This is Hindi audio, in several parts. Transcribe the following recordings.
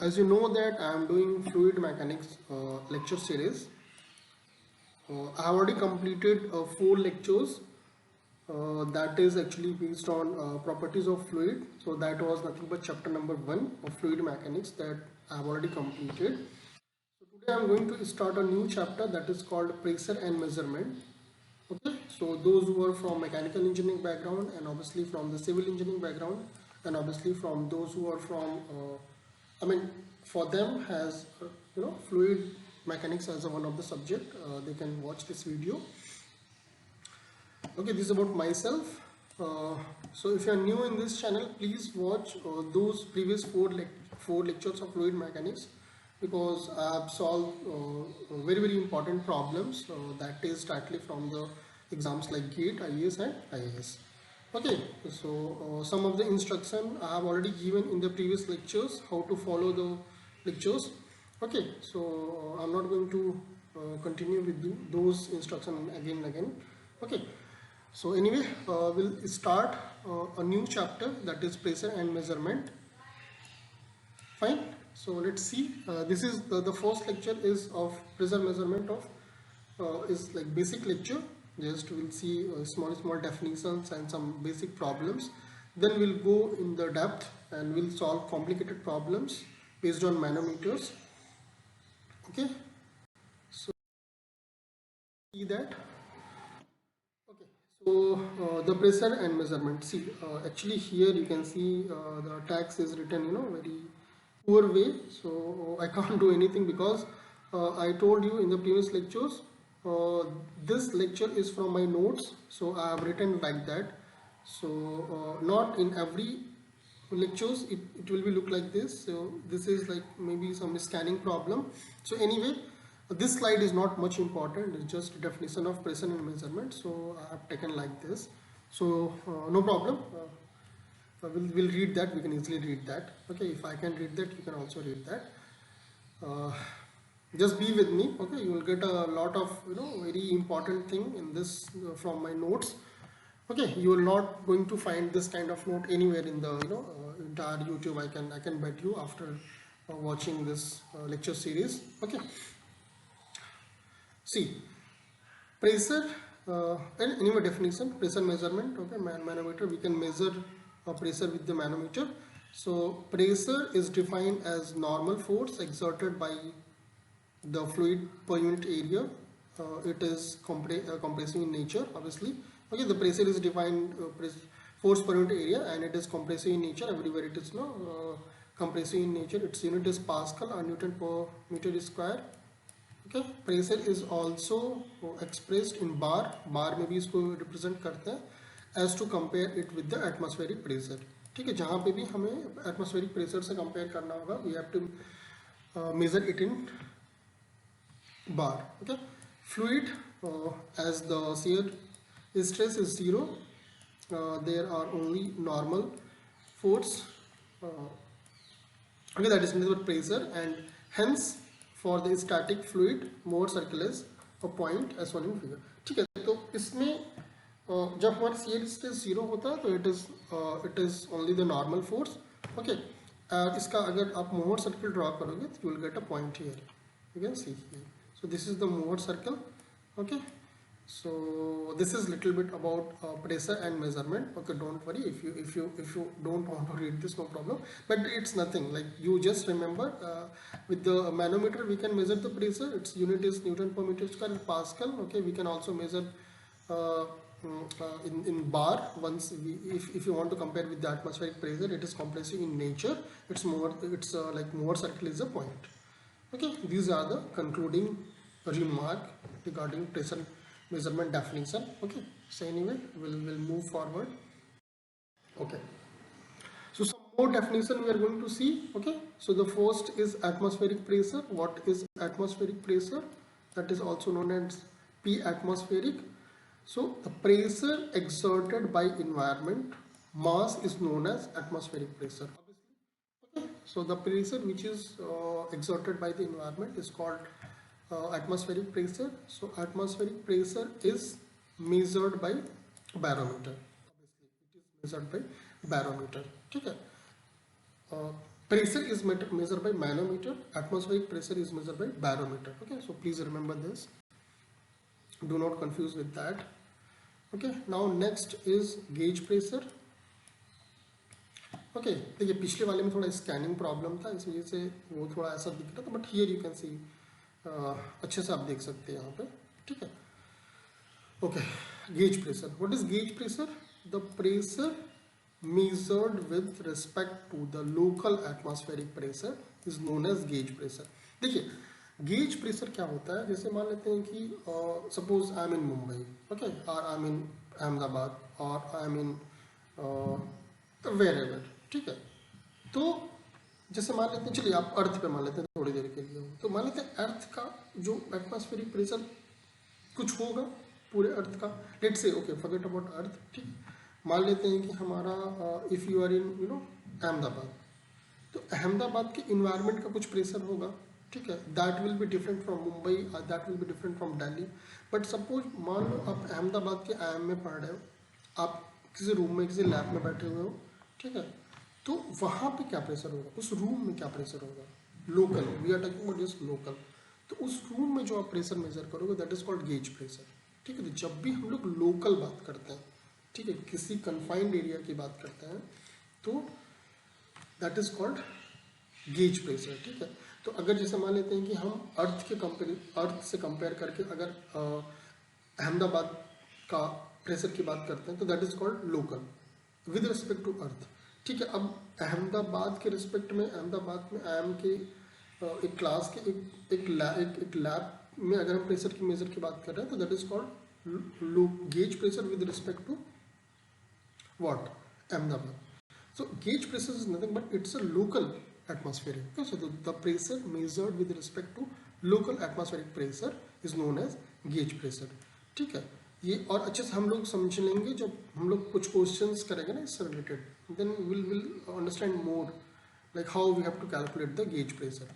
As you know that I am doing fluid mechanics lecture series. I have already completed 4 lectures that is actually based on properties of fluid. So that was nothing but chapter number 1 of fluid mechanics that I have already completed. So today I am going to start a new chapter that is called pressure and measurement. Okay, so those who are from mechanical engineering background and obviously from the civil engineering background and obviously from those who are from I mean for them has fluid mechanics as one of the subject, they can watch this video. Okay, this is about myself. So if you are new in this channel, please watch those previous four lectures of fluid mechanics, because I have solved very important problems that is directly from the exams like GATE, IAS and IAS. Okay, so some of the instruction I have already given in the previous lectures, how to follow the lectures. Okay, so I'm not going to continue with those instruction again and again. Okay, so anyway, we'll start a new chapter, that is pressure and measurement. Fine. So let's see. This is the first lecture is of pressure measurement of is like basic lecture. Just we'll see small definitions and some basic problems. Then we'll go in the depth and we'll solve complicated problems based on manometers. Okay. So see that. Okay, so the pressure and measurement. See, actually here you can see the text is written, very poor way. So I can't do anything because I told you in the previous lectures. This lecture is from my notes, so I have written like that. So not in every lectures it will be look like this. So this is like maybe some scanning problem. So anyway, this slide is not much important, it's just definition of pressure and measurement, so I have taken like this. So no problem, we'll read that, we can easily read that. Okay, if I can read that, you can also read that. Just be with me. Okay, you will get a lot of very important thing in this from my notes. Okay, you are not going to find this kind of note anywhere in the entire YouTube. I can bet you after watching this lecture series. Okay, see, pressure and anyway definition, pressure measurement. Okay, manometer, we can measure pressure with the manometer. So pressure is defined as normal force exerted by the fluid per unit area. It is compressive in nature, obviously. Okay, the pressure is defined force per unit area, and it is compressive in nature. Everywhere it is compressive in nature. Its unit is Pascal or Newton per meter square. Okay, pressure is also expressed in bar. Bar में भी इसको represent करते हैं as to compare it with the atmospheric pressure. ठीक है, जहाँ पे भी हमें atmospheric pressure से compare करना होगा, we have to measure it in bar. Okay, fluid, as the shear stress is 0, there are only normal force. Okay, that is nothing but pressure, and hence for the static fluid Mohr circle is a point as shown in figure. ठीक है, तो इसमें जब हमारा shear stress 0 होता है तो it is only the normal force. Okay, इसका अगर आप Mohr circle draw करोगे तो you will get a point here. You can see here. So this is the Mohr circle. Okay, so this is little bit about pressure and measurement. Okay, don't worry if you don't want to read this, no problem, but it's nothing, like you just remember with the manometer we can measure the pressure, its unit is Newton per meter square, Pascal. Okay, we can also measure in bar. Once if you want to compare with the atmospheric pressure, it is compressive in nature. It's like Mohr circle is a point. Okay, these are the concluding remark regarding pressure measurement definition. Okay, so anyway, we'll move forward. Okay, so some more definition we are going to see. Okay, so the first is atmospheric pressure. What is atmospheric pressure? That is also known as P atmospheric. So the pressure exerted by environment mass is known as atmospheric pressure. Okay, so the pressure which is exerted by the environment is called atmospheric pressure. So atmospheric pressure is measured by barometer. Obviously, it is measured by barometer. Okay. Pressure is measured by manometer, atmospheric pressure is measured by barometer. Okay, so please remember this, do not confuse with that. Okay, now next is gauge pressure. Okay देखिए पिछले वाले में थोड़ा स्कैनिंग प्रॉब्लम था, इस वजह से वो थोड़ा ऐसा दिख रहा था, बट हियर यू कैन सी अच्छे से आप देख सकते हैं यहाँ पे, ठीक है। Okay, gauge pressure, what is gauge pressure? The pressure measured with respect to the local atmospheric pressure is known as gauge pressure. देखिए गेज प्रेशर क्या होता है, जैसे मान लेते हैं कि suppose I am in Mumbai, okay, और आई एम इन अहमदाबाद, और I am in wherever, ठीक है। तो जैसे मान लेते हैं, चलिए आप अर्थ पे मान लेते हैं थोड़ी देर के लिए, तो मान लेते हैं अर्थ का जो एटमॉस्फेरिक प्रेशर कुछ होगा पूरे अर्थ का, let's say okay forget about earth, ठीक। मान लेते हैं कि हमारा if you are in Ahmedabad, तो अहमदाबाद के इन्वायरमेंट का कुछ प्रेशर होगा, ठीक है। That will be different from Mumbai, that will be different from Delhi. But suppose मान लो आप अहमदाबाद के IIM में पढ़ रहे हो, आप किसी रूम में किसी लैब में बैठे हुए हो, ठीक है, तो वहाँ पे क्या प्रेशर होगा, उस रूम में क्या प्रेशर होगा, local, we are talking about just local. तो उस रूम में जो आप प्रेशर मेजर करोगे that is called gauge pressure, ठीक है। तो जब भी हम लोग लोकल बात करते हैं, ठीक है, किसी कन्फाइंड एरिया की बात करते हैं, तो that is called gauge pressure, ठीक है। तो अगर जैसे मान लेते हैं कि हम अर्थ से कंपेयर करके अगर अहमदाबाद का प्रेशर की बात करते हैं, तो that is called local with respect to earth, ठीक है। अब अहमदाबाद के रिस्पेक्ट में, अहमदाबाद में IIM के एक क्लास के एक लैब में अगर हम प्रेशर की मेजर की बात कर रहे हैं, तो that is called gauge pressure with respect to what, Ahmedabad. So gauge pressure is nothing but it's a local atmospheric. Okay, so the pressure measured with respect to local atmospheric pressure is known as gauge pressure, ठीक है। ये और अच्छे से हम लोग समझ लेंगे जब हम लोग कुछ क्वेश्चंस करेंगे ना इससे related, then will understand more like how we have to calculate the gauge pressure.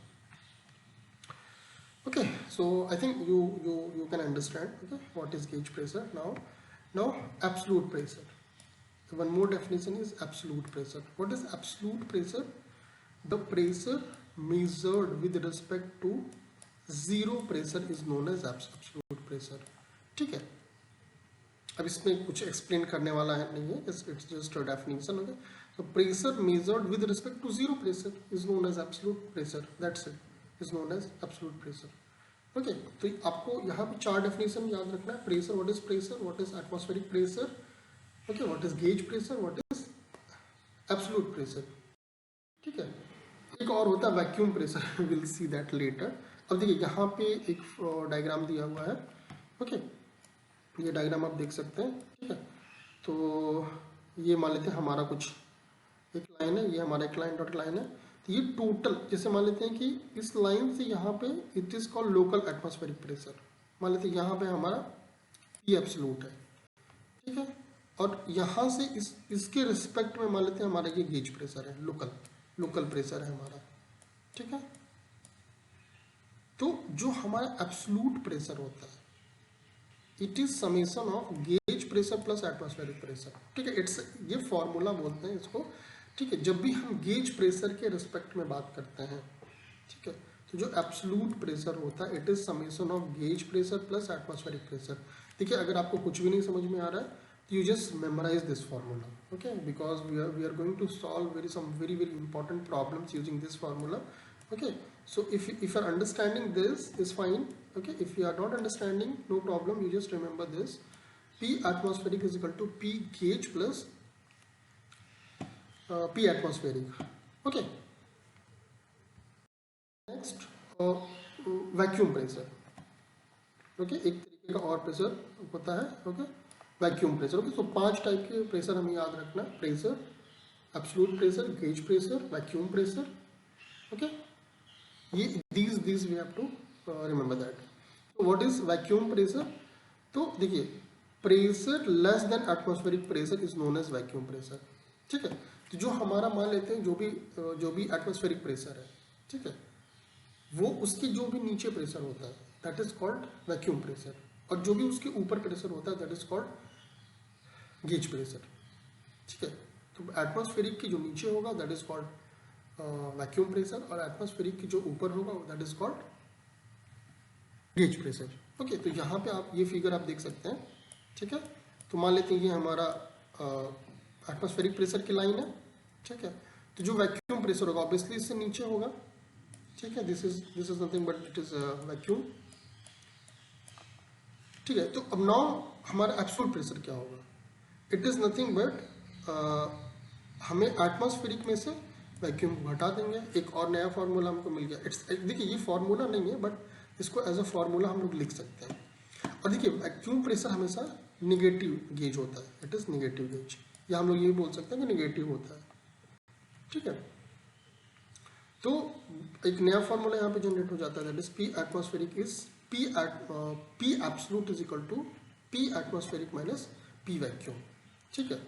Okay, so I think you can understand, okay, what is gauge pressure. Now absolute pressure. One more definition is absolute pressure. What is absolute pressure? The pressure measured with respect to zero pressure is known as absolute pressure, ठीक है। अब इसमें कुछ एक्सप्लेन करने वाला है नहीं है, it's just a definition, okay. So pressure measured with respect to zero pressure is known as absolute pressure. That's it. Is known as absolute pressure. Okay. तो आपको यहाँ पे 4 डेफिनेशन याद रखना है। Pressure, what is pressure, what is atmospheric pressure, okay, what is gauge pressure, what is absolute pressure, ठीक है। एक और होता है vacuum pressure, will see that later. अब देखिए यहाँ पे एक डायग्राम दिया हुआ है, ओके, ये डायग्राम आप देख सकते हैं, ठीक है। तो ये मान लेते हैं हमारा कुछ एक लाइन है, ये हमारा एक लाइन डॉट लाइन है। तो ये टोटल, जैसे मान लेते हैं कि इस लाइन से यहाँ पे it is called local atmospheric pressure, मान लेते हैं यहाँ पे हमारा ये एब्सोल्यूट है, ठीक है। और यहाँ से इसके रिस्पेक्ट में मान लेते हैं हमारा ये गेज प्रेशर है, लोकल प्रेशर है हमारा, ठीक है। तो जो हमारा एब्सोल्यूट प्रेशर होता है, it is summation of gauge pressure plus atmospheric pressure, ठीक है। इट्स, ये फॉर्मूला बोलते हैं इसको, ठीक है। जब भी हम गेज प्रेशर के रिस्पेक्ट में बात करते हैं, ठीक है, तो जो एब्सोल्यूट प्रेशर होता है it is summation of gauge pressure plus atmospheric pressure. देखिए अगर आपको कुछ भी नहीं समझ में आ रहा है, you just memorize this formula, okay, because we are going to solve some very important problems using this formula, okay. So if you are understanding this is fine, okay. If you are not understanding, no problem, you just remember this, P atmospheric is equal to P gauge plus P atmospheric, okay. Next vacuum pressure, okay, एक तरीके का और प्रेशर होता है, okay, vacuum pressure, okay. So 5 type के प्रेशर हमें याद रखना, pressure, absolute pressure, gauge pressure, vacuum pressure, okay. ये these we have to remember that. तो व्हाट इज वैक्यूम प्रेशर? तो देखिए pressure less than atmospheric pressure is known as vacuum pressure, ठीक है। तो जो हमारा मान लेते हैं जो भी एटमॉस्फेरिक प्रेशर है, ठीक है, वो उसके जो भी नीचे प्रेशर होता है that is called vacuum pressure, और जो भी उसके ऊपर प्रेशर होता है that is called gauge pressure, ठीक है। तो एटमॉस्फेरिक की जो नीचे होगा that is called vacuum pressure, और एटमॉस्फेरिक की जो ऊपर होगा that is called gauge pressure. Okay, तो यहाँ पे आप ये फिगर आप देख सकते हैं, ठीक है। तो मान लेते हैं ये हमारा एटमॉस्फेरिक प्रेशर की लाइन है, ठीक है। तो जो वैक्यूम प्रेशर होगा ऑब्वियसली इससे नीचे होगा, ठीक है। This is nothing but it is vacuum, ठीक है। तो अब नाउ हमारा एब्सोल्यूट प्रेशर क्या होगा? इट इज नथिंग बट हमें एटमॉस्फेरिक में से वैक्यूम को हटा देंगे, एक और नया फार्मूला हमको मिल गया। इट्स देखिए ये फार्मूला नहीं है बट इसको एज अ फार्मूला हम लोग लिख सकते हैं। और देखिए वैक्यूम प्रेशर हमेशा निगेटिव गेज होता है, इट इज निगेटिव गेज, या हम लोग ये बोल सकते हैं कि निगेटिव होता है, ठीक है। तो एक नया फार्मूला यहाँ पे जनरेट हो जाता है, that is P atmospheric is P absolute is equal to P atmospheric minus P vacuum, ठीक है।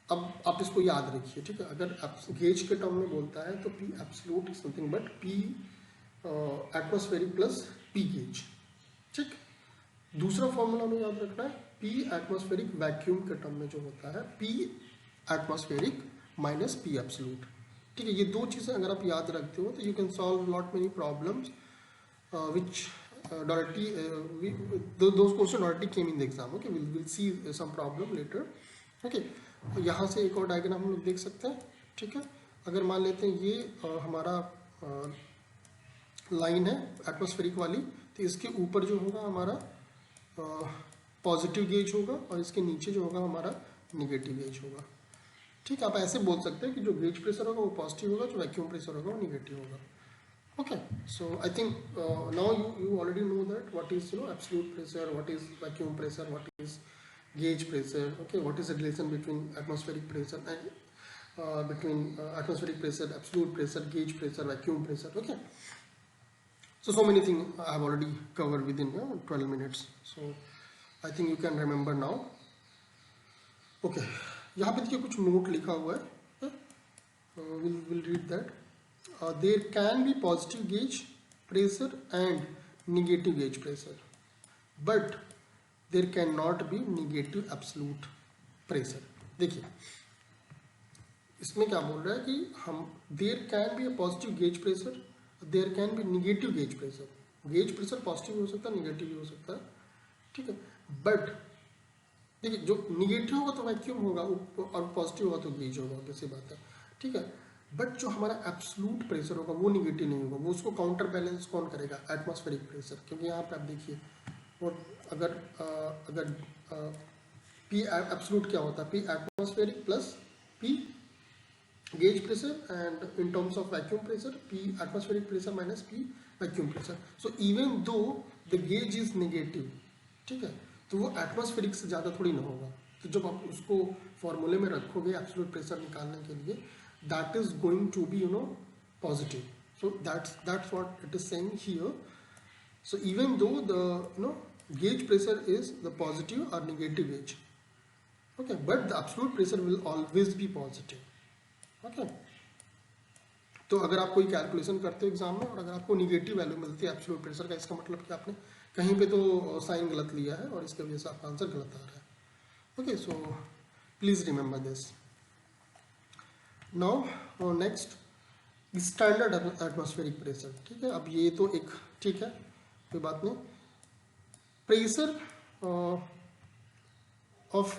अब आप इसको याद रखिए, ठीक है। अगर गेज के टर्म में बोलता है तो P absolute is something but P atmospheric plus P gauge, ठीक। दूसरा फॉर्मूला हमें याद रखना है, पी एटमॉस्फेरिक वैक्यूम के टर्म में जो होता है P atmospheric minus P absolute, ठीक है। ये दो चीज़ें अगर आप याद रखते हो तो you can solve lot many problems which directly those questions already came in the exam. Okay, we'll see some problem later. Okay, यहाँ से एक और डायग्राम हम लोग देख सकते हैं, ठीक है। अगर मान लेते हैं ये हमारा लाइन है एटमॉस्फेरिक वाली, तो इसके ऊपर जो होगा हमारा पॉजिटिव गेज होगा और इसके नीचे जो होगा हमारा निगेटिव गेज होगा, ठीक है। आप ऐसे बोल सकते हैं कि जो गेज प्रेशर होगा वो पॉजिटिव होगा, जो वैक्यूम प्रेशर होगा वो निगेटिव होगा। Okay, so I think now you already know that what is absolute pressure, what is vacuum pressure, what is gauge pressure. Okay, what is the relation between atmospheric pressure and between atmospheric pressure, absolute pressure, gauge pressure, vacuum pressure. Okay, so many things I have already covered within 12 minutes. So I think you can remember now. Okay, यहाँ पे देखिए कुछ नोट लिखा हुआ है, we'll read that. There can be positive gauge pressure and negative gauge pressure, but there cannot be negative absolute pressure. देखिए इसमें क्या बोल रहा है कि हम there can be a positive gauge pressure, there can be negative gauge pressure. Gauge pressure positive भी हो सकता है, निगेटिव भी हो सकता है, ठीक है। बट देखिए जो निगेटिव होगा तो वैक्यूम होगा और पॉजिटिव होगा तो गेज होगा, कैसी बात है, ठीक है। बट जो हमारा एब्सोल्यूट प्रेशर होगा वो निगेटिव नहीं होगा, वो उसको काउंटर बैलेंस कौन करेगा? Atmospheric pressure. क्योंकि यहाँ पे आप देखिए और अगर पी एब्सोल्यूट क्या होता है? P atmospheric plus P gauge pressure, and in terms of vacuum pressure P atmospheric pressure minus P vacuum pressure. So even though the gauge is negative, ठीक है, तो वो एटमॉस्फेरिक से ज़्यादा थोड़ी ना होगा। तो जब आप उसको फॉर्मूले में रखोगे एब्सोल्यूट प्रेशर निकालने के लिए, that is going to be positive. So that's what it is saying here. So even though the gauge pressure is the positive or negative gauge, okay, but the absolute pressure will always be positive. Okay, तो अगर आप कोई कैलकुलेशन करते हो एग्जाम में और अगर आपको निगेटिव वैल्यू मिलती है एब्सोल्यूट प्रेशर का, इसका मतलब कि आपने कहीं पे तो साइन गलत लिया है और इसकी वजह से आपका आंसर गलत आ रहा है। Okay, so please remember this. Now next standard atmospheric pressure, ठीक है। अब ये तो एक ठीक है, कोई बात नहीं। Pressure of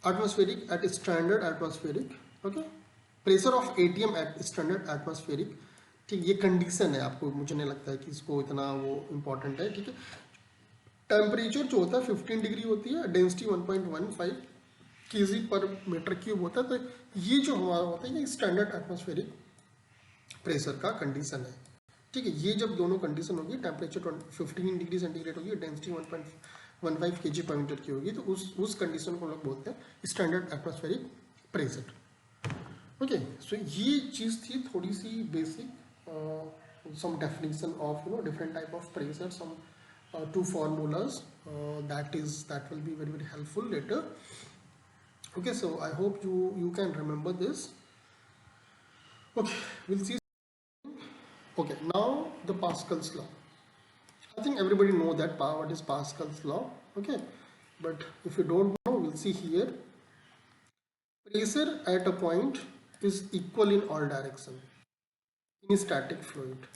atmospheric at standard atmospheric, okay, pressure of ATM at standard atmospheric, ठीक। ये कंडीशन है, आपको मुझे नहीं लगता है कि इसको इतना वो इम्पोर्टेंट है, ठीक है। टेम्परेचर जो होता है 15 डिग्री होती है, डेंसिटी 1.15 केजी पर मीटर क्यूब होता है। तो ये जो हमारा होता है ये स्टैंडर्ड एटमॉस्फेरिक प्रेशर का कंडीशन है, ठीक है। ये जब दोनों कंडीशन होगी, टेम्परेचर 15 डिग्री सेंटीग्रेड होगी, डेंसिटी 1.15 केजी पर मीटर की होगी, तो उस कंडीशन को हम लोग बोलते हैं स्टैंडर्ड एटमॉस्फेरिक प्रेशर। ओके, सो ये चीज़ थी थोड़ी सी basic, some definition of different type of pressure, some two formulas that will be very very helpful later. Okay, so I hope you can remember this. Okay, we'll see. Okay, now the Pascal's law. I think everybody know that what is Pascal's law. Okay, but if you don't know, we'll see here. Pressure at a point is equal in all direction in a static fluid,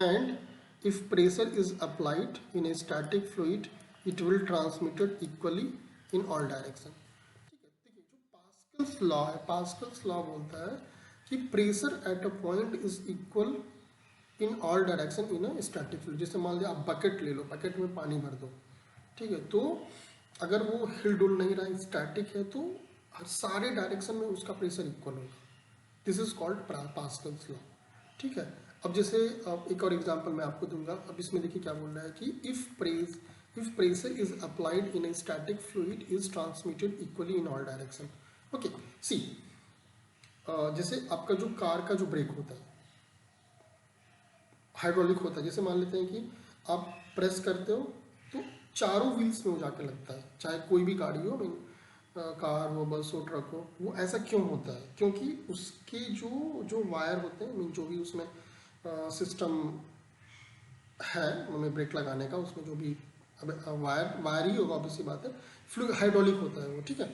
and if pressure is applied in a static fluid it will transmit it equally in all direction. ठीक है, देखिए जो पास्कल्स लॉ है, पास्कल्स लॉ बोलता है कि pressure at a point is equal in all direction in a static fluid. जैसे मान लिया आप बकेट ले लो, बकेट में पानी भर दो, ठीक है, तो अगर वो हिल डुल नहीं रहा है, स्टैटिक है, तो सारे डायरेक्शन में उसका प्रेशर इक्वल होगा। This is called Pascal's law. ठीक है, अब जैसे एक और एग्जांपल मैं आपको दूंगा। अब इसमें देखिए क्या बोल रहा है कि if pressure is applied in a static fluid is transmitted equally in all direction. Okay, see जैसे आपका जो कार का जो ब्रेक होता है हाइड्रोलिक होता है। जैसे मान लेते हैं कि आप प्रेस करते हो तो चारों व्हील्स में वो जाके लगता है, चाहे कोई भी गाड़ी हो, मीन कार हो, बस हो, ट्रक हो। वो ऐसा क्यों होता है? क्योंकि उसके जो जो वायर होते हैं, मीन जो भी उसमें सिस्टम है हमें ब्रेक लगाने का, उसमें जो भी वायर ही होगा, ऑब्वियसली बात है, फ्लूइड हाइड्रोलिक होता है वो। ठीक है,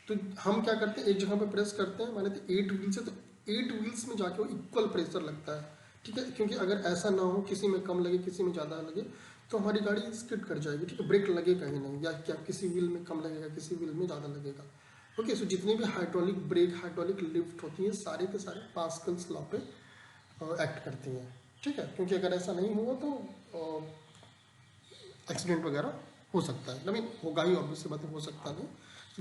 तो हम क्या करते हैं, एक जगह पे प्रेस करते हैं, माने तो 8 व्हील्स है तो 8 व्हील्स में जाके वो इक्वल प्रेशर लगता है। ठीक है, क्योंकि अगर ऐसा ना हो, किसी में कम लगे किसी में ज़्यादा लगे, तो हमारी गाड़ी स्किड कर जाएगी। ठीक है, ब्रेक लगेगा ही नहीं, या क्या किसी व्हील में कम लगेगा, किसी व्हील में ज़्यादा लगेगा। ओके, सो जितनी भी हाइड्रोलिक ब्रेक, हाइड्रोलिक लिफ्ट होती हैं, सारे के सारे पास्कल्स लॉ पे एक्ट करती हैं। ठीक है, क्योंकि अगर ऐसा नहीं हुआ तो एक्सीडेंट वगैरह हो सकता है। आई मीन होगा ही, ऑब्वियसली बात है, हो सकता नहीं।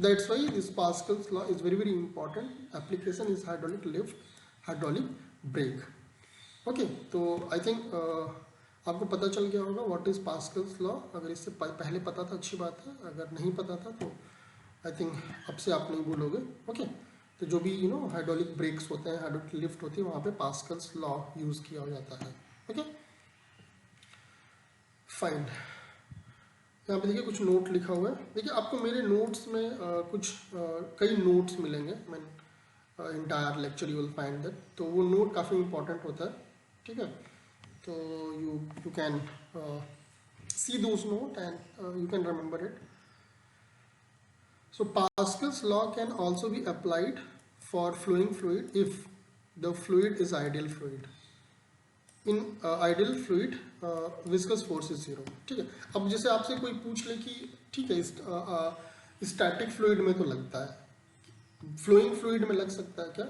That's why this Pascal's law is very important. Application is hydraulic lift, hydraulic brake. Okay, तो आई थिंक आपको पता चल गया होगा व्हाट इज पास्कल्स लॉ। अगर इससे पहले पता था अच्छी बात है, अगर नहीं पता था तो आई थिंक अब से आप नहीं भूलोगे। ओके, तो जो भी हाइड्रोलिक ब्रेक्स होते हैं, हाइड्रोलिक लिफ्ट होती है, वहाँ पे पास्कल्स लॉ यूज़ किया जाता है। Okay, fine. यहाँ पे देखिए कुछ नोट लिखा हुआ है। देखिए आपको मेरे नोट्स में कुछ कई नोट्स मिलेंगे। मैं entire lecture you will find that, तो वो नोट काफ़ी इंपॉर्टेंट होता है। ठीक है, तो you can see those note and you can remember it. So Pascal's law can also be applied for flowing fluid if the fluid is ideal fluid. In ideal fluid viscous force is zero. ठीक है, अब जैसे आपसे कोई पूछ ले कि ठीक है स्टैटिक फ्लूइड में तो लगता है, फ्लोइंग फ्लूइड में लग सकता है क्या?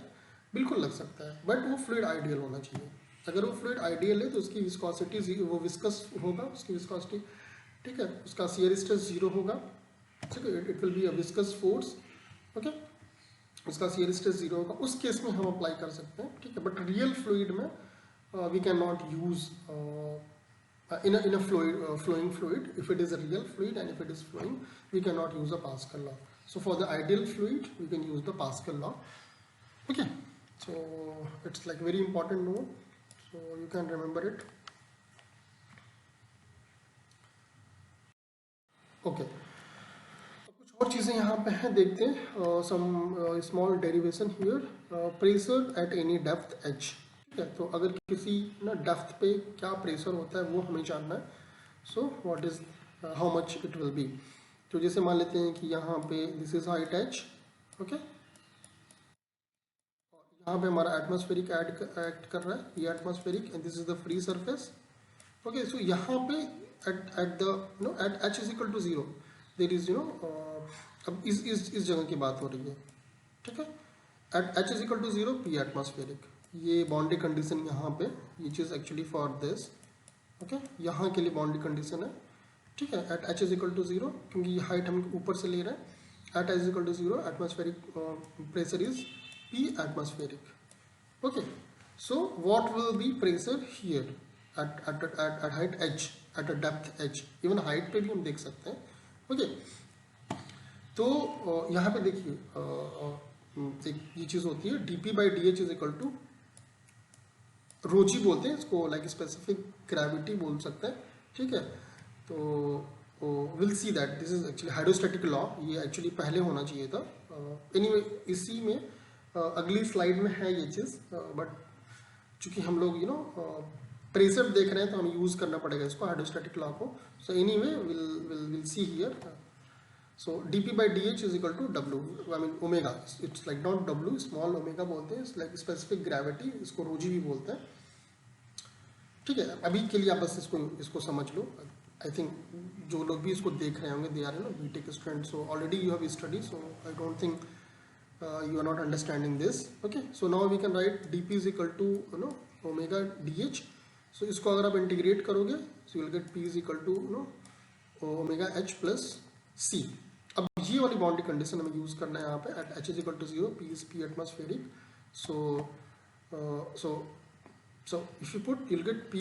बिल्कुल लग सकता है, बट वो फ्लूइड आइडियल होना चाहिए। अगर वो फ्लूइड आइडियल है तो उसकी विस्कोसिटी, वो विस्कस होगा, उसकी विस्कोसिटी, ठीक है, उसका शियर स्ट्रेस जीरो होगा। ठीक है, it will be a viscous force. Okay, उसका शियर स्ट्रेस जीरो होगा, उस केस में हम अप्लाई कर सकते हैं। ठीक है, बट रियल फ्लूइड में we cannot use in a flowing fluid. If it is a real fluid and if it is flowing, we cannot use a Pascal law. So for the ideal fluid we can use the Pascal law. Okay, so it's like very important note, so you can remember it. Okay, कुछ और चीज़ें यहाँ पे हैं, देखते हैं। some small derivation here. Pressure at any depth h। ठीक है, तो अगर किसी ना डेप्थ पे क्या प्रेशर होता है वो हमें जानना है। So what is how much it will be. तो जैसे मान लेते हैं कि यहाँ पे this is height H. Okay, यहाँ पे हमारा एटमॉस्फेरिक एक्ट कर रहा है, ये atmospheric, and this is the free surface. Okay, so यहाँ पे at the at H is equal to zero there is अब इस जगह की बात हो रही है। ठीक है, at H is equal to zero P atmospheric, ये बाउंड्री कंडीशन यहाँ पे, ये चीज़ एक्चुअली फॉर दिस। ओके, यहाँ के लिए बाउंड्री कंडीशन है। ठीक है, at H is equal to zero, क्योंकि ये हाइट हम ऊपर से ले रहे हैं। At H is equal to zero atmospheric pressure is P atmospheric. Okay, so what will be pressure here at height H, at a depth H. Even height पे भी हम देख सकते हैं। ओके, तो यहाँ पे देखिए एक ये चीज़ होती है, D P by D H is equal to rho G बोलते हैं इसको, लाइक स्पेसिफिक ग्रेविटी बोल सकते हैं। ठीक है, तो will see that this is actually hydrostatic law, ये एक्चुअली पहले होना चाहिए था। एनीवे इसी में अगली स्लाइड में है ये चीज़, बट चूंकि हम लोग प्रेशर देख रहे हैं तो हमें यूज़ करना पड़ेगा इसको, हाइड्रोस्टैटिक लॉ को। So anyway will see here. So dp by dh is equal to w, I mean omega. It's like not w, small omega बोलते हैं, it's like specific gravity, इसको रोजी भी बोलते हैं. ठीक है, अभी के लिए आप बस इसको समझ लो. आई थिंक जो लोग भी इसको देख रहे होंगे they are BTech student, so already you have study, so I don't think you are not understanding this. Okay, so now we can write dp is equal to omega dh. So इसको अगर आप इंटीग्रेट करोगे so you will get p is equal to omega h plus c. अब ये वाली बाउंड्री कंडीशन हमें यूज करना है यहाँ पे. at h is equal to 0, p is p atmospheric. So if you put you'll get p,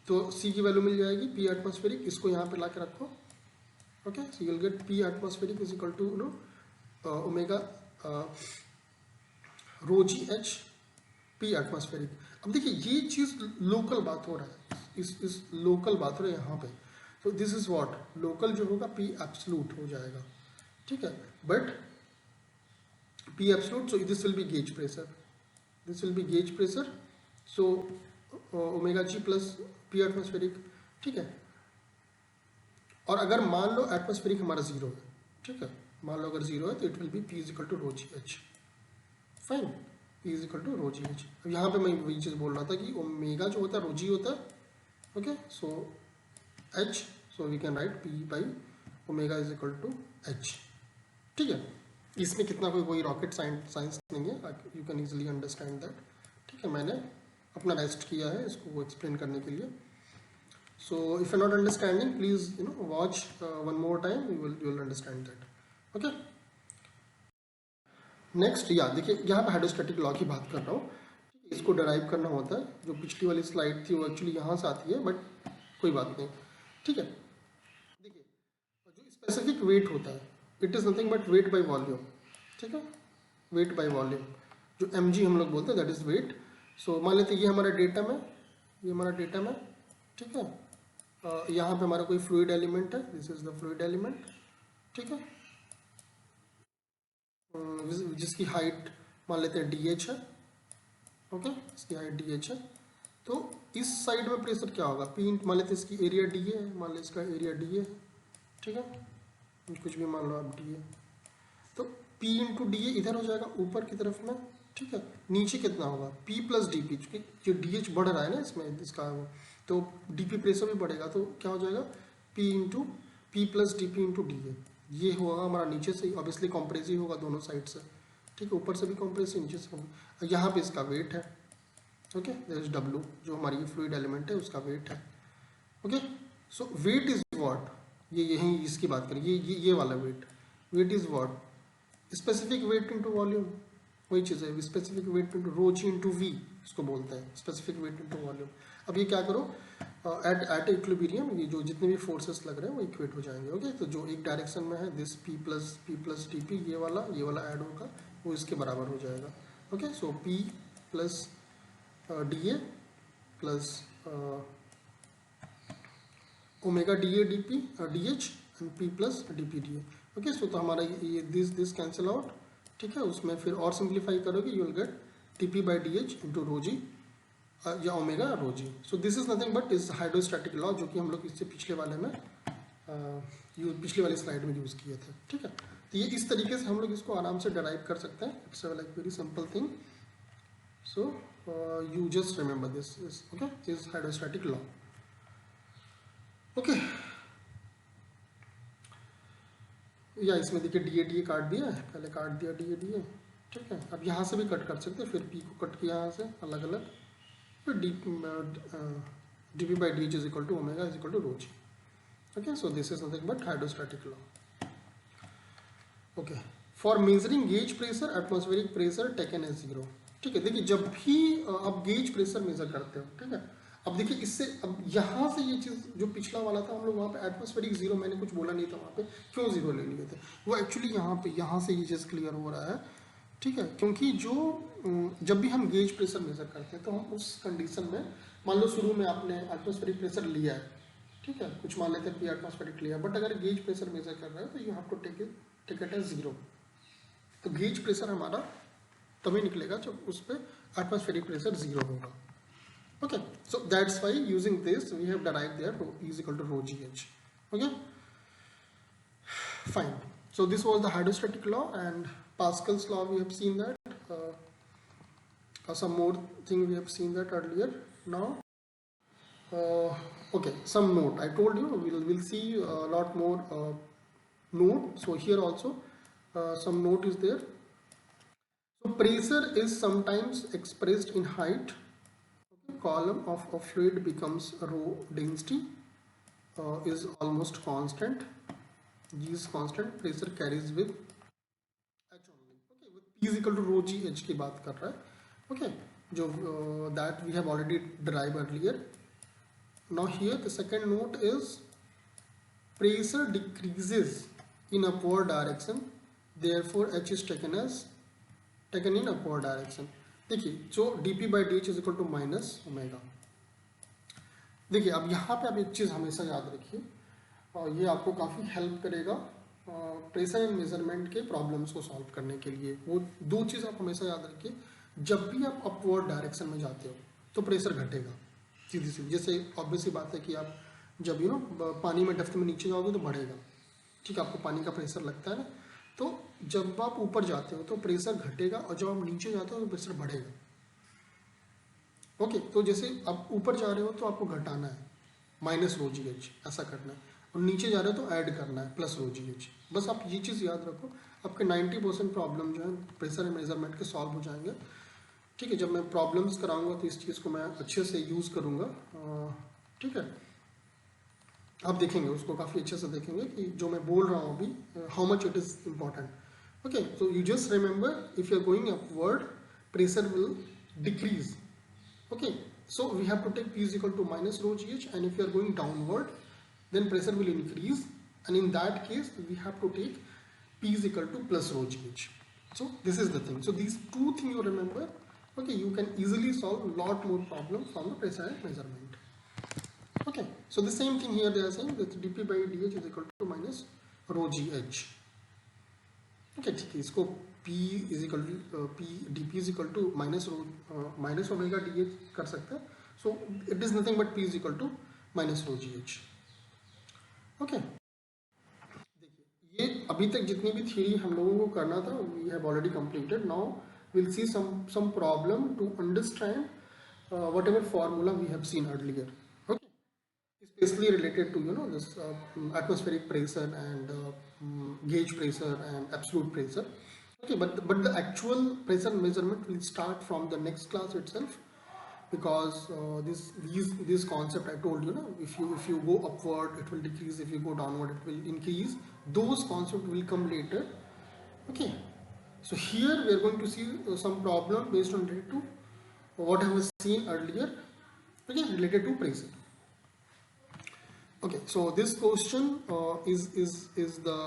तो c की वैल्यू मिल जाएगी p atmospheric. इसको यहाँ पे ला के रखो. Okay, so you'll get p atmospheric is equal to omega rho ji H P atmospheric. अब देखिए ये चीज लोकल बात हो रहा है, इस लोकल बात हो रहा है यहाँ पे. तो दिस इज व्हाट लोकल जो होगा पी एब्सोल्यूट हो जाएगा. ठीक है, but P absolute, so this will be gauge pressure, this will be gauge pressure. So omega G plus P atmospheric. ठीक है, और अगर मान लो एटमॉस्फेरिक हमारा जीरो है, ठीक है, मान लो अगर जीरो है तो it will be P is equal to rho ji H. Fine, P is equal to rho ji H. अब यहाँ पे मैं वही चीज़ बोल रहा था कि ओमेगा जो होता है रो जी होता है. Okay, so h, so we can write P by omega is equal to h. ठीक है, इसमें कितना कोई रॉकेट साइंस नहीं है, you can easily understand that. ठीक है, मैंने अपना रेस्ट किया है इसको एक्सप्लेन करने के लिए. So if you're not understanding, please watch one more time, you will understand that. Okay. Next या देखिए यहाँ पे हाइड्रोस्टैटिक लॉ की बात कर रहा हूँ. इसको डराइव करना होता है. जो पिछली वाली स्लाइड थी वो एक्चुअली यहाँ से आती है, बट कोई बात नहीं. ठीक है, देखिए जो स्पेसिफिक वेट होता है it is nothing but weight by volume. ठीक है, वेट बाय वॉल्यूम जो mg हम लोग बोलते हैं दैट इज वेट. सो मान लेते ये हमारा डेटम है, ये हमारा डेटम है. ठीक है, यहाँ पे हमारा कोई फ्लूइड एलिमेंट है, this is the fluid element. ठीक है, जिसकी हाइट मान लेते हैं DH है. ओके, इसकी हाइट DH है. तो इस साइड में प्रेशर क्या होगा, P मान लेते हैं इसकी एरिया DA है, मान लें इसका एरिया DA है. ठीक है, कुछ भी मान लो आप DA, तो P इंटू DA इधर हो जाएगा ऊपर की तरफ में. ठीक है, नीचे कितना होगा P प्लस DP, क्योंकि जो DH बढ़ रहा है ना इसमें इसका, तो DP प्रेशर भी बढ़ेगा. तो क्या हो जाएगा P into P plus DP into DA. ये होगा हमारा नीचे से, ऑब्वियसली कॉम्प्रेसिव होगा दोनों साइड से. ठीक है, ऊपर से भी कॉम्प्रेसिव, नीचे से होगा. यहाँ पे इसका वेट है. ओके, दैट इज W, जो हमारी फ्लूइड एलिमेंट है उसका वेट है. Okay, so weight is what, ये यही इसकी बात करें, ये वाला weight, weight is what specific weight into volume. वही चीज़ है, specific weight into rho g into V इसको बोलते हैं, स्पेसिफिक वेट इंटू वॉल्यूम. अब ये क्या करो, एट इक्विलिब्रियम ये जो जितने भी फोर्सेस लग रहे हैं वो इक्वेट हो जाएंगे. ओके, तो जो एक डायरेक्शन में है दिस P प्लस DP, ये वाला ऐड होगा, वो इसके बराबर हो जाएगा. Okay, so P plus DA plus omega DA DP DH and P plus DP DA. Okay, so तो हमारा ये दिस कैंसिल आउट. ठीक है, उसमें फिर और सिंप्लीफाई करोगे you will get TP by DH into rho G या omega rho G. So this is nothing but is hydrostatic law, जो कि हम लोग इससे पिछले वाले में पिछली वाली स्लाइड में यूज़ किए थे. ठीक है, तो ये इस तरीके से हम लोग इसको आराम से डराइव कर सकते हैं. It's like very simple thing. So you just remember this is okay, is hydrostatic law. Okay, या इसमें देखिए DA काट दिया है, पहले काट दिया DA. ठीक है, अब यहाँ से भी कट कर सकते हैं, फिर P को कट किया यहाँ से अलग अलग, फिर DP by DH is equal to omega is equal to rho g. Okay, so this is nothing but hydrostatic law. Okay, for measuring gauge pressure, atmospheric pressure taken as 0. ठीक है, देखिए जब भी आप गेज प्रेशर मेजर करते हो, ठीक है, अब देखिए इससे अब यहाँ से ये चीज़ जो पिछला वाला था हम लोग वहाँ पे एटमॉस्फेरिक 0, मैंने कुछ बोला नहीं था वहाँ पे, क्यों 0 ले लिए थे, वो एक्चुअली यहाँ से ये चीज़ क्लियर हो रहा है. ठीक है, क्योंकि जब भी हम गेज प्रेशर मेजर करते हैं तो हम उस कंडीशन में, मान लो शुरू में आपने एटमॉस्फेरिक प्रेशर लिया है, ठीक है, कुछ मान लेते हैं P एटमॉस्फेरिक लिया, बट अगर गेज प्रेशर मेजर कर रहे हैं तो you have to take it as 0. तो गेज प्रेशर हमारा तभी निकलेगा जब उस पर एटमॉस्फेरिक प्रेशर 0 होगा. Okay, so that's why using this we have derived there is equal to rho gh. Okay, Fine. So this was the hydrostatic law and Pascal's law. We have seen that. Some more thing we have seen that earlier. Now, okay, some note. I told you we'll see a lot more note. So here also some note is there. So pressure is sometimes expressed in height. Okay, column of a fluid becomes rho density is almost constant. G is constant. Pressure carries with H only. Okay, with P is equal to rho G H की बात कर रहा है. Okay, जो that we have already derived earlier. Now here the second note is pressure decreases in upward direction. Therefore H is taken in upward direction. देखिए जो dp by dh is equal to minus omega. देखिए अब यहाँ पे आप एक चीज़ हमेशा याद रखिए और ये आपको काफ़ी हेल्प करेगा प्रेशर एंड मेजरमेंट के प्रॉब्लम्स को सॉल्व करने के लिए. वो दो चीज़ आप हमेशा याद रखिए. जब भी आप अपवर्ड डायरेक्शन में जाते हो तो प्रेशर घटेगा सीधी सीधी. जैसे ऑब्वियसली बात है कि आप जब पानी में डेप्थ में नीचे जाओगे तो बढ़ेगा. ठीक है, आपको पानी का प्रेशर लगता है ना, तो जब आप ऊपर जाते हो तो प्रेशर घटेगा और जब आप नीचे जाते हो तो प्रेशर बढ़ेगा. ओके, तो जैसे आप ऊपर जा रहे हो तो आपको घटाना है माइनस रो जी एच, ऐसा करना है, और नीचे जा रहे हो तो ऐड करना है प्लस रो जी एच. बस आप ये चीज़ याद रखो, आपके 90% प्रॉब्लम जो है प्रेशर एंड मेजरमेंट के सॉल्व हो जाएंगे. ठीक है, जब मैं प्रॉब्लम्स कराऊंगा तो इस चीज़ को मैं अच्छे से यूज़ करूँगा. ठीक है, आप देखेंगे उसको काफ़ी अच्छे से देखेंगे कि जो मैं बोल रहा हूँ अभी how much it is important. Okay, so you just remember if you are going upward pressure will decrease. Okay, so we have to take P is equal to minus rho GH, and if you are going downward then pressure will increase, and in that case we have to take P is equal to plus rho GH. So this is the thing. So these two things you remember. Okay, you can easily solve a lot more problems from the pressure and measurement. Okay, so the same thing here they are saying that dP by dH is equal to minus rho GH. Okay, ठीक है, इसको P is equal to P dP is equal to minus omega dH कर सकते हैं. So it is nothing but P is equal to minus rho GH. Okay, देखिए ये अभी तक जितनी भी थ्योरी हम लोगों को करना था we have already completed. Now we'll see some problem to understand whatever formula we have seen earlier. Okay, especially related to this atmospheric pressure and gauge pressure and absolute pressure. Okay, but the actual pressure measurement will start from the next class itself, because these concept I told you, if you go upward it will decrease, if you go downward it will increase. Those concepts will come later. Okay, so here we are going to see some problem based on related to what I was seen earlier. Okay, related to pressure. Okay, so this question is the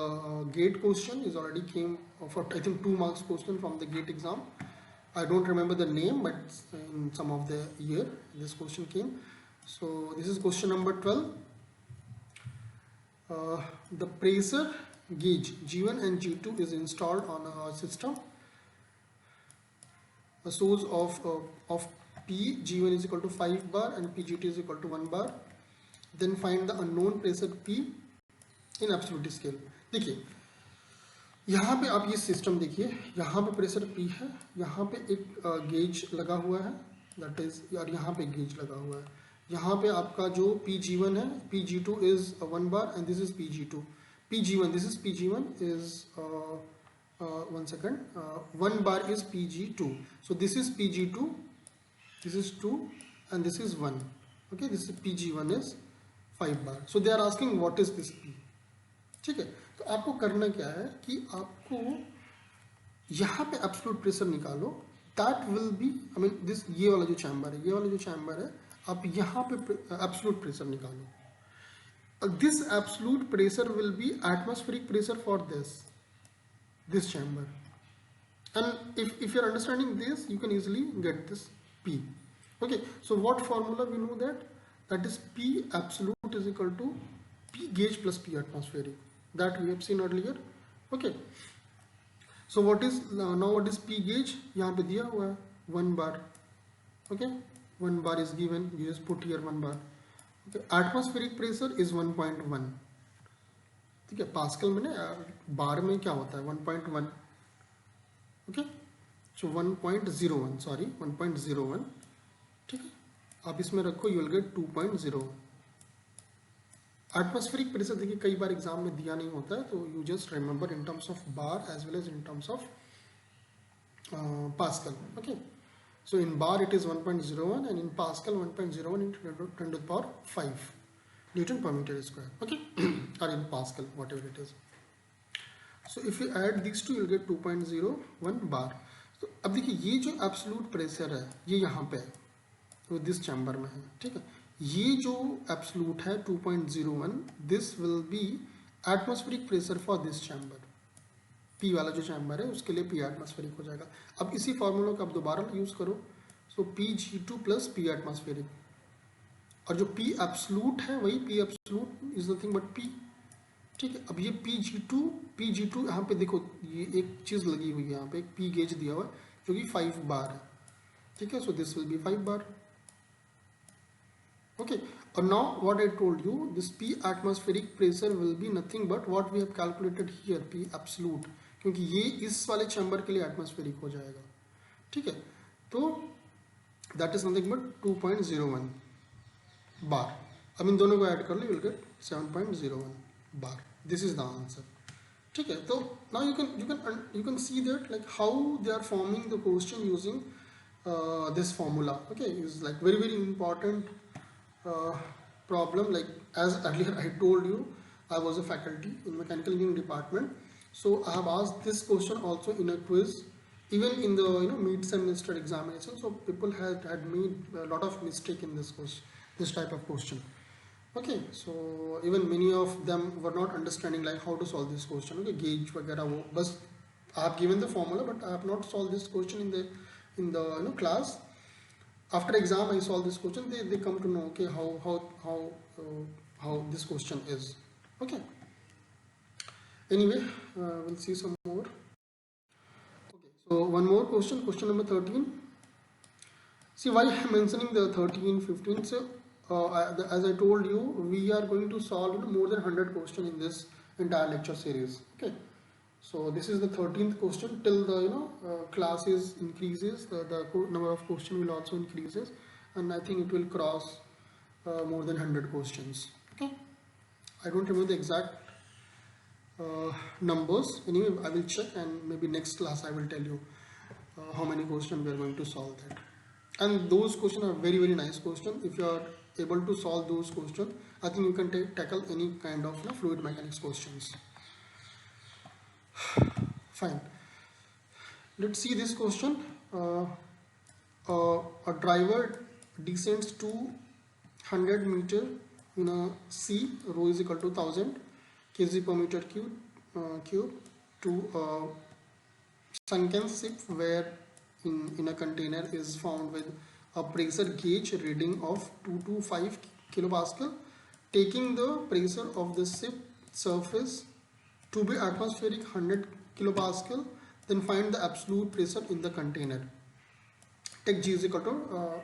GATE question. Is already came for I think 2 marks question from the GATE exam. I don't remember the name, but in some of the year this question came. So this is question number 12. The pressure gauge G1 and G2 is installed on a system. A source of P G1 is equal to 5 bar and PGT is equal to 1 bar. Then find the unknown pressure P in absolute scale. देखिए यहाँ पे आप ये सिस्टम देखिए, यहाँ पे प्रेशर P है, यहाँ पे एक गेज लगा हुआ है, दैट इज, और यहाँ पे गेज लगा हुआ है. यहाँ पे आपका जो PG1 है, PG2 is 1 bar and this is PG2. PG1, this is PG1 is 1 second, 1 bar is PG2. So this is PG2, this is 2 and this is 1. Okay, this is PG1 is 5 bar. So they are asking what is this P. ठीक है, तो आपको करना क्या है कि आपको यहाँ पे एब्सोल्यूट प्रेशर निकालो. That will be I mean this, ये वाला जो चैम्बर है, ये वाला जो चैम्बर है, आप यहाँ पे एब्सोल्यूट प्रेशर निकालो. This absolute pressure will B atmospheric pressure for this chamber, and if you're understanding this you can easily get this P. Okay, so what formula we know that is P absolute is equal to P gauge plus P atmospheric, that we have seen earlier. Okay, so what is now what is P gauge? यहाँ पे दिया हुआ है 1 bar. Okay, 1 bar is given, you just put here 1 bar. Okay, atmospheric pressure is 1.1. ठीक है, पास्कल में ना बार में क्या होता है 1.1, ओके, सो 1.01, सॉरी 1.01, ठीक है, आप इसमें रखो, you will gate 2.01। Atmospheric pressure देखिए कई बार एग्जाम में दिया नहीं होता है, तो you just remember in terms of bar as well as in terms of Pascal. Okay, so in bar it is 1.01 and in Pascal 1.01 into 10 to the power 5 Newton per meter square. Okay, or in Pascal, whatever it is. So if you add these two, you'll get 2.01 bar. तो अब देखिए ये जो एब्सोल्यूट प्रेशर है ये यहाँ पे है, तो दिस चैम्बर में है, ठीक है, ये जो एब्सोल्यूट है 2.01, this will B atmospheric pressure for this chamber. P वाला जो चैम्बर है उसके लिए पी एटमॉस्फेरिक हो जाएगा। अब इसी फॉर्मूला को आप दोबारा यूज करो, so P G two plus P atmospheric, और जो पी एब्सोल्यूट है वही P absolute is nothing but P, ठीक है। अब ये पी जी टू यहाँ पे देखो ये एक चीज लगी हुई है, यहाँ पे एक पी गेज दिया हुआ है जो कि 5 बार है, ठीक है, so this will be 5 bar, okay. और now what I told you, this P atmospheric pressure will be nothing but what we have calculated here, P absolute, क्योंकि ये इस वाले चैम्बर के लिए एटमॉस्फेरिक हो जाएगा, ठीक है, तो that is nothing but 2.01 bar. अब इन दोनों को ऐड कर लो, will get 7.01 bar, this is the answer, ठीक है। तो now you can see that like how they are forming the question using this formula, okay, is like very important problem. Like as earlier I told you, I was a faculty in mechanical engineering department, so I have asked this question also in a quiz, even in the mid semester examination, so people had made a lot of mistake in this type of question, okay, so even many of them were not understanding like how to solve this question, okay, gauge वगैरह वो बस I have given the formula but I have not solved this question in the class. After exam I solve this question, they come to know, okay, how this question is, okay. Anyway, we'll see some more. Okay, so one more question, question number 13. See, why I am mentioning the 13, 15, so as I told you, we are going to solve more than 100 questions in this entire lecture series, okay. So this is the 13th question. Till the classes increases, the number of questions will also increases, and I think it will cross more than 100 questions, okay. I don't remember the exact numbers. Anyway, I will check and maybe next class I will tell you how many questions we are going to solve that. And those questions are very nice questions. If you are able to solve those questions, I think you can tackle any kind of fluid mechanics questions. Fine. Let's see this question. A driver descends 200 meter in a sea, rho is equal to 1000 kg per meter cube to a sunken ship where in a container is found with a pressure gauge reading of 225 kilopascal. Taking the pressure of the ship surface to be atmospheric 100 kilopascal, then find the absolute pressure in the container. Take G is equal to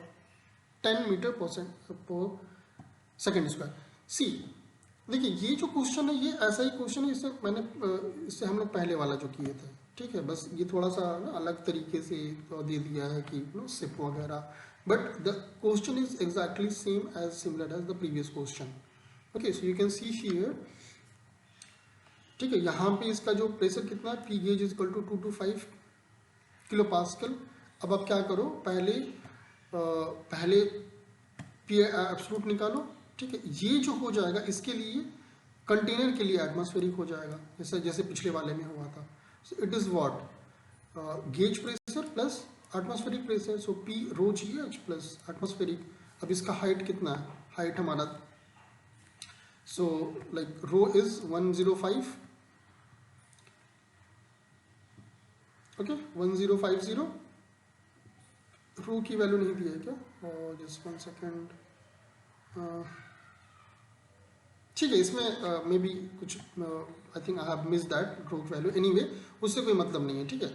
10 meter per second square. See, देखिए ये जो क्वेश्चन है ये ऐसा ही क्वेश्चन है, इससे हम लोग पहले वाला जो किए थे, ठीक है, बस ये थोड़ा सा अलग तरीके से दे दिया है कि सिप वगैरह, but the question is exactly same as similar as the previous question, okay. So you can see here, ठीक है, यहाँ पे इसका जो प्रेशर कितना है, P gauge is equal to 225 kilo pascal. अब आप क्या करो, पहले पी एब्सोल्यूट निकालो, ठीक है, ये जो हो जाएगा इसके लिए कंटेनर के लिए एटमॉस्फेरिक हो जाएगा, जैसे पिछले वाले में हुआ था। So it is what, gauge pressure plus atmospheric pressure, so P rho ji h plus atmospheric. अब इसका हाइट कितना है, हाइट हमारा, so like rho is 105, okay, 1050। Rho की वैल्यू नहीं दी है क्या, जस्ट 1 सेकेंड, ठीक है, इसमें मे बी कुछ I think I have miss that rho value, anyway उससे कोई मतलब नहीं है, ठीक है।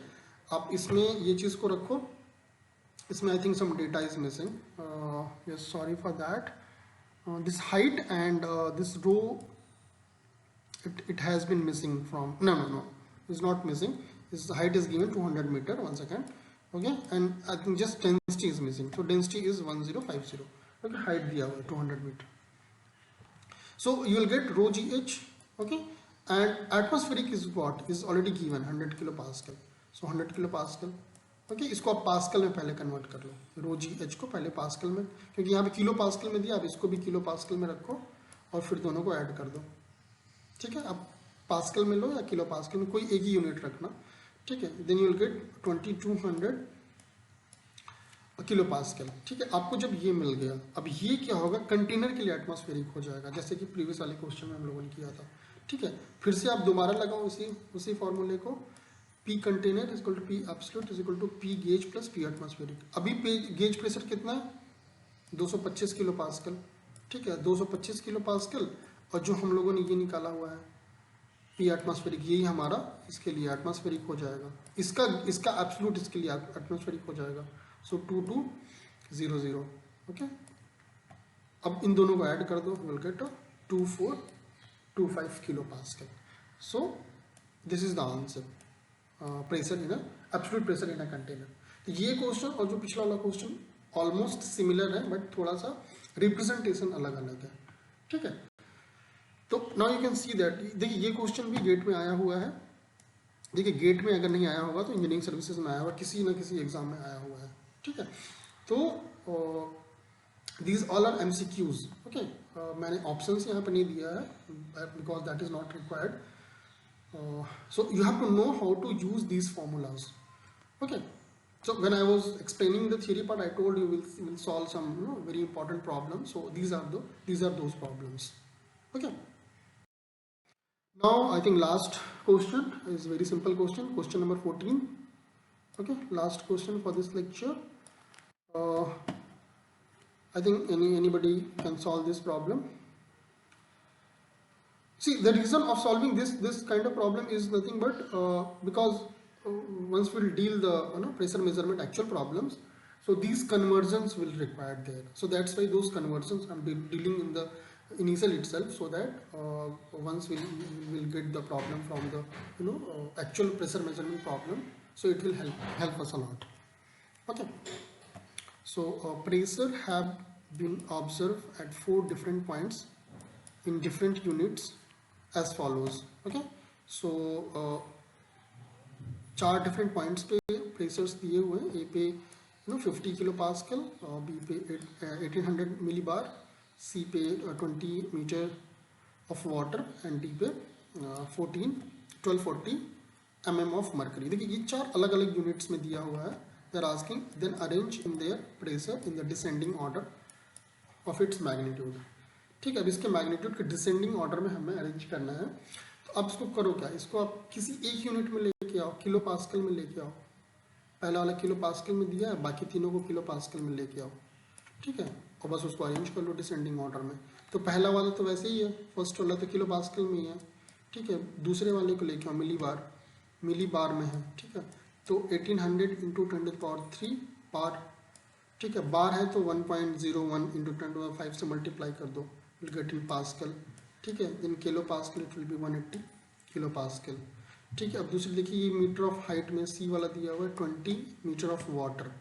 आप इसमें ये चीज़ को रखो, इसमें I think some data is missing, yes sorry for that, this height and this rho it has been missing from, no, it's not missing. Its height is given 200 meter. 1 second. Okay, and I think just density is missing, so density is 1050. Okay, height दिया हुआ है 200 meter. So you will get rho gh. Okay, and atmospheric is what is already given 100 kilopascal. So 100 kilopascal. Okay इसको आप पास्कल में पहले कन्वर्ट कर लो, रो जी एच को पहले पास्कल में, क्योंकि यहाँ पे किलो पास्कल में दिया, आप इसको भी किलो पास्कल में रखो और फिर दोनों को ऐड कर दो. ठीक है, आप पास्कल में लो या किलो पास्कल में, कोई एक ही यूनिट रखना. ठीक है, then you will get 2200 kilo pascal. ठीक है, आपको जब ये मिल गया, अब ये क्या होगा, कंटेनर के लिए एटमॉस्फेरिक हो जाएगा, जैसे कि प्रीवियस वाले क्वेश्चन में हम लोगों ने किया था. ठीक है, फिर से आप दोबारा लगाओ उसी फॉर्मूले को, P container is equal to P absolute is equal to P gauge plus P atmospheric. अभी गेज प्रेशर कितना है, 225 किलो पास्कल. ठीक है, 225 किलो पास्कल, और जो हम लोगों ने ये निकाला हुआ है P एटमॉस्फेरिक, यही हमारा इसके लिए एटमॉस्फेरिक हो जाएगा. इसका एब्सोल्यूट इसके लिए एटमॉस्फेरिक हो जाएगा. सो 2200. ओके, अब इन दोनों को ऐड कर दो, will get 2425 kilo pascal. So this is the answer, pressure in absolute pressure in a container. तो ये क्वेश्चन और जो पिछला वाला क्वेश्चन ऑलमोस्ट सिमिलर है, बट थोड़ा सा रिप्रेजेंटेशन अलग अलग है. ठीक है, तो now you can see that, देखिए ये क्वेश्चन भी गेट में आया हुआ है. देखिए गेट में अगर नहीं आया होगा तो इंजीनियरिंग सर्विसेज में आया हुआ, किसी न किसी एग्जाम में आया हुआ है. ठीक है, तो these all are MCQs. Okay, मैंने ऑप्शंस यहाँ पे नहीं दिया है because that is not required. So you have to know how to use these formulas. Okay, so when I was explaining the theory part, I told you we'll solve some very important problems. So these are those problems. Okay, now I think last question is very simple question number 14. Okay, last question for this lecture. I think anybody can solve this problem. See, the reason of solving this kind of problem is nothing but because once we'll deal the pressure measurement actual problems, so these conversions will require there. So that's why those conversions I'm dealing in the initial itself, so that once we'll get the problem from the actual pressure measurement problem, so it will help us a lot. Okay, so pressure have been observed at 4 different points in different units as follows. Okay, so 4 different points पे प्रेशर्स दिए हुए हैं. ए पे 50 किलो पास्कल, बी पे 1800 मिली बार, सी पे 20 meter of water, and D पे 1240 mm ऑफ मर्करी. देखिए ये 4 अलग अलग यूनिट्स में दिया हुआ है. They are asking then arrange in their pressure in the descending order of its magnitude. ठीक है, अब इसके मैग्नीट्यूड के डिसेंडिंग ऑर्डर में हमें अरेंज करना है. तो अब इसको करो क्या, इसको आप किसी एक यूनिट में लेके आओ, किलो पास्कल में लेके आओ. पहला वाला किलो पास्कल में दिया है, बाकी तीनों को किलो पास्कल में लेके आओ. ठीक है, और बस उसको अरेंज कर लो डिसेंडिंग ऑर्डर में. तो पहला वाला तो वैसे ही है, फर्स्ट वाला तो किलो पास्कल में ही है. ठीक है, दूसरे वाले को लेके आओ, मिली बार में है. ठीक है, तो 1800 इंटू 10⁻³ बार. ठीक है, बार है तो 1.01 इंटू 10⁵ से मल्टीप्लाई कर दो, will get in Pascal. ठीक है, then kilo pascal it will B 180 kilo pascal. ठीक है, अब दूसरी देखिए ये मीटर ऑफ हाइट में सी वाला दिया हुआ है 20 meter of water.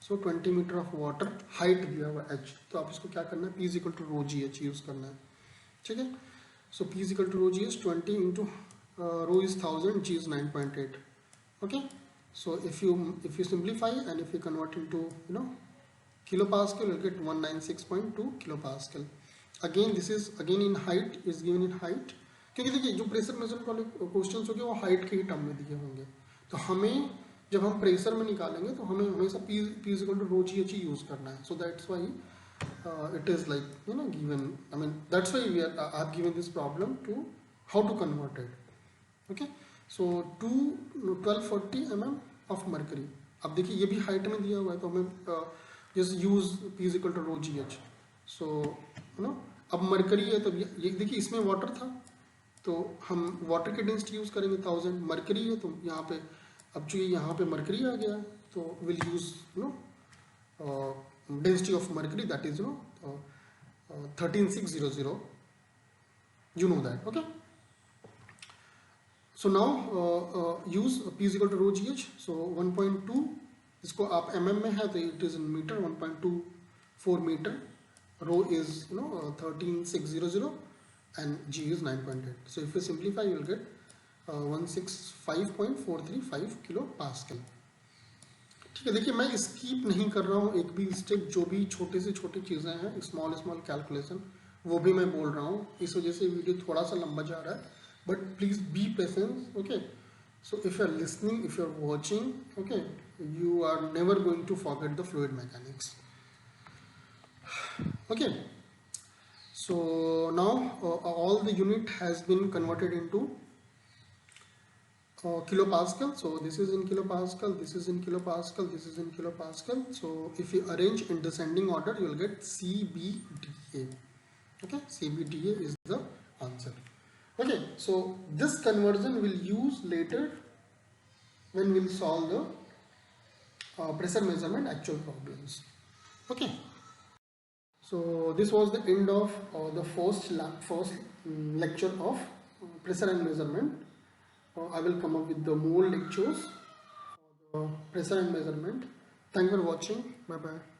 So 20 meter of water height दिया हुआ है h. तो आप इसको क्या करना है, P is equal to rho ji h use करना है. ठीक है, सो P is equal to rho ji h 20 into rho is 1000, g is 9.8. Okay, so if you simplify and if you convert into kilopascal, you'll get 196.2 kilopascal. Again this is again in height, is given in height, क्योंकि देखिए जो प्रेशर मेजरमेंट वाले क्वेश्चंस होंगे वो हाइट के ही टर्म में दिए होंगे. तो हमें जब हम प्रेशर में निकालेंगे तो हमें हमेशा P is equal to rho ji h use करना है. So that's why it is like given, I mean that's why I have given this problem to how to convert it. Okay, so 1240 mm of mercury. अब देखिए ये भी हाइट में दिया हुआ है, तो हमें just use P is equal to rho GH. So अब मरकरी है, तब ये देखिए इसमें वाटर था तो हम वाटर की डेंसिटी यूज करेंगे 1000. मरकरी है तो यहाँ पे अब जो यहाँ पे मरकरी आ गया तो will use density of mercury, that is 13600. You know that. Okay, So now use P is equal to rho GH. So 1.2, इसको आप mm में है तो it is in meter, 1.24 meter. Rho is 13600 and G is 9.8. So if you simplify, you will get 165.435 kilo pascal. ठीक है, देखिए मैं स्कीप नहीं कर रहा हूँ एक भी स्टेप, जो भी छोटे से छोटी चीज़ें हैं, स्मॉल कैलकुलेशन, वो भी मैं बोल रहा हूँ. इस वजह से वीडियो थोड़ा सा लंबा जा रहा है, but please be patience. Okay, so if you are listening, if you are watching, okay, you are never going to forget the fluid mechanics. Okay, so now all the unit has been converted into kilopascal. So this is in kilopascal, this is in kilopascal, this is in kilopascal. So if you arrange in descending order, you will get CBDA. Okay, CBDA is the answer. Okay, so this conversion we'll use later when we'll solve the pressure measurement actual problems. Okay, so this was the end of the first lecture of pressure and measurement. I will come up with the more lectures for the pressure and measurement. Thank you for watching. Bye bye.